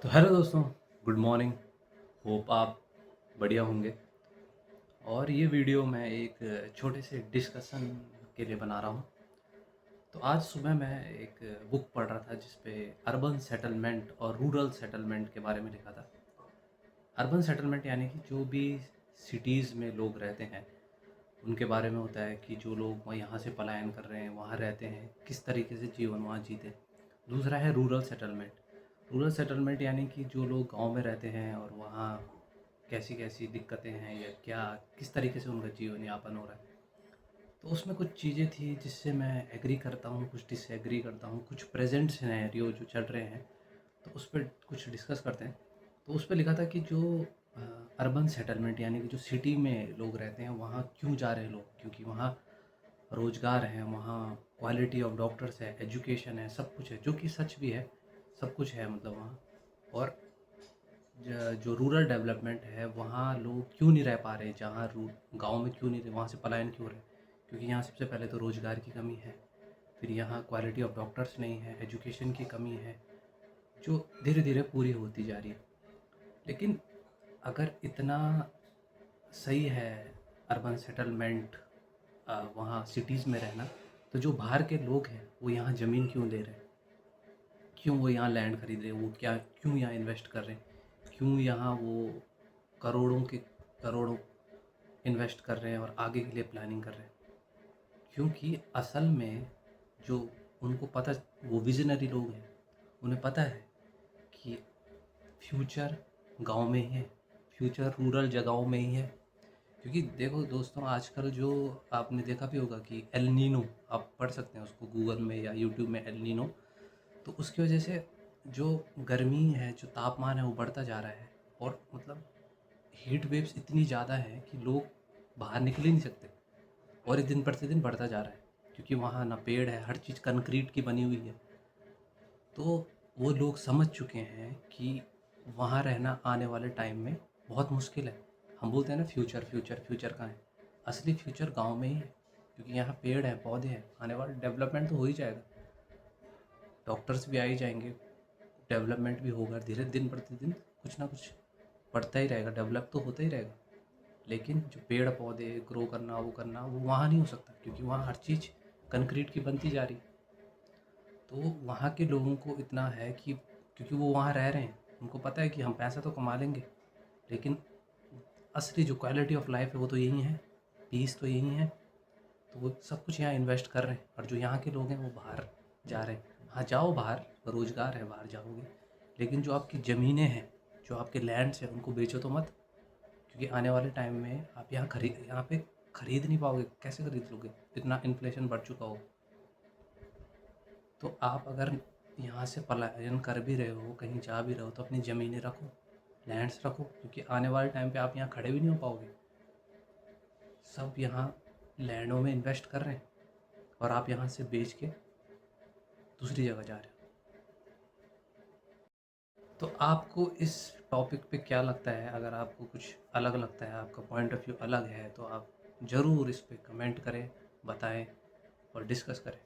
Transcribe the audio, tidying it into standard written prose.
तो हेलो दोस्तों, good morning. Hope आप बढ़िया होंगे। और ये वीडियो मैं एक छोटे से डिस्कशन के लिए बना रहा हूँ। तो आज सुबह मैं एक बुक पढ़ रहा था जिस पे अर्बन सेटलमेंट और रूरल सेटलमेंट के बारे में लिखा था। अर्बन सेटलमेंट यानी कि जो भी सिटीज़ में लोग रहते हैं उनके बारे में होता है कि जो लोग वहाँ यहाँ से पलायन कर रहे हैं, वहाँ रहते हैं, किस तरीके से जीवन वहाँ जीते। दूसरा है रूरल सेटलमेंट। रूरल सेटलमेंट यानी कि जो लोग गांव में रहते हैं और वहाँ कैसी कैसी दिक्कतें हैं या क्या किस तरीके से उनका जीवन यापन हो रहा है। तो उसमें कुछ चीज़ें थी जिससे मैं एग्री करता हूँ, कुछ डिसएग्री करता हूँ, कुछ प्रेजेंट सिनेरियो जो चल रहे हैं तो उस पर कुछ डिस्कस करते हैं। तो उस पर लिखा था कि जो अर्बन सेटलमेंट यानी कि जो सिटी में लोग रहते हैं वहाँ क्यों जा रहे हैं लोग, क्योंकि वहाँ रोज़गार है, वहाँ क्वालिटी ऑफ डॉक्टर्स है, एजुकेशन है, सब कुछ है, जो कि सच भी है। सब कुछ है मतलब वहाँ। और जो रूरल डेवलपमेंट है वहाँ लोग क्यों नहीं रह पा रहे, जहाँ गांव में क्यों नहीं रहे, वहाँ से पलायन क्यों रहे। क्योंकि यहाँ सबसे पहले तो रोज़गार की कमी है, फिर यहाँ क्वालिटी ऑफ डॉक्टर्स नहीं है, एजुकेशन की कमी है, जो धीरे धीरे पूरी होती जा रही है। लेकिन अगर इतना सही है अर्बन सेटलमेंट, वहाँ सिटीज़ में रहना, तो जो बाहर के लोग हैं वो यहाँ ज़मीन क्यों ले रहे हैं, क्यों वो यहाँ लैंड खरीद रहे हैं, वो क्या क्यों यहाँ इन्वेस्ट कर रहे हैं, क्यों यहाँ वो करोड़ों के करोड़ों इन्वेस्ट कर रहे हैं और आगे के लिए प्लानिंग कर रहे हैं। क्योंकि असल में जो उनको पता, वो विजनरी लोग हैं, उन्हें पता है कि फ्यूचर गांव में ही है, फ्यूचर रूरल जगहों में ही है। क्योंकि देखो दोस्तों, आजकल जो आपने देखा भी होगा कि एल नीनो, आप पढ़ सकते हैं उसको गूगल में या यूट्यूब में, एल नीनो। तो उसकी वजह से जो गर्मी है, जो तापमान है वो बढ़ता जा रहा है। और मतलब हीट वेव्स इतनी ज़्यादा है कि लोग बाहर निकल ही नहीं सकते। और ये दिन प्रतिदिन बढ़ता जा रहा है क्योंकि वहाँ ना पेड़ है, हर चीज़ कंक्रीट की बनी हुई है। तो वो लोग समझ चुके हैं कि वहाँ रहना आने वाले टाइम में बहुत मुश्किल है। हम बोलते हैं ना फ्यूचर फ्यूचर फ्यूचर कहाँ है, असली फ्यूचर गांव में ही है। क्योंकि यहाँ पेड़ हैं, पौधे हैं, आने वाला डेवलपमेंट तो हो ही जाएगा, डॉक्टर्स भी आ ही जाएंगे, डेवलपमेंट भी होगा धीरे, दिन प्रतिदिन कुछ ना कुछ बढ़ता ही रहेगा, डेवलप तो होता ही रहेगा। लेकिन जो पेड़ पौधे ग्रो करना, वो वहाँ नहीं हो सकता क्योंकि वहाँ हर चीज़ कंक्रीट की बनती जा रही है। तो वहाँ के लोगों को इतना है कि क्योंकि वो वहाँ रह रहे हैं, उनको पता है कि हम पैसा तो कमा लेंगे, लेकिन असली जो क्वालिटी ऑफ लाइफ है वो तो यही है, पीस तो यही है। तो वो सब कुछ यहाँ इन्वेस्ट कर रहे हैं और जो यहाँ के लोग हैं वो बाहर जा रहे हैं। हाँ, जाओ बाहर, रोज़गार है, बाहर जाओगे, लेकिन जो आपकी ज़मीनें हैं, जो आपके लैंड्स हैं, उनको बेचो तो मत। क्योंकि आने वाले टाइम में आप यहाँ पे खरीद नहीं पाओगे। कैसे खरीद लोगे, इतना इन्फ्लेशन बढ़ चुका हो। तो आप अगर यहाँ से पलायन कर भी रहे हो, कहीं जा भी रहे हो, तो अपनी ज़मीनें रखो, लैंड्स रखो, क्योंकि आने वाले टाइम पे आप यहाँ खड़े भी नहीं हो पाओगे। सब यहाँ लैंडों में इन्वेस्ट कर रहे हैं और आप यहाँ से बेच के दूसरी जगह जा रहे हो। तो आपको इस टॉपिक पे क्या लगता है? अगर आपको कुछ अलग लगता है, आपका पॉइंट ऑफ व्यू अलग है, तो आप ज़रूर इस पे कमेंट करें, बताएं और डिस्कस करें।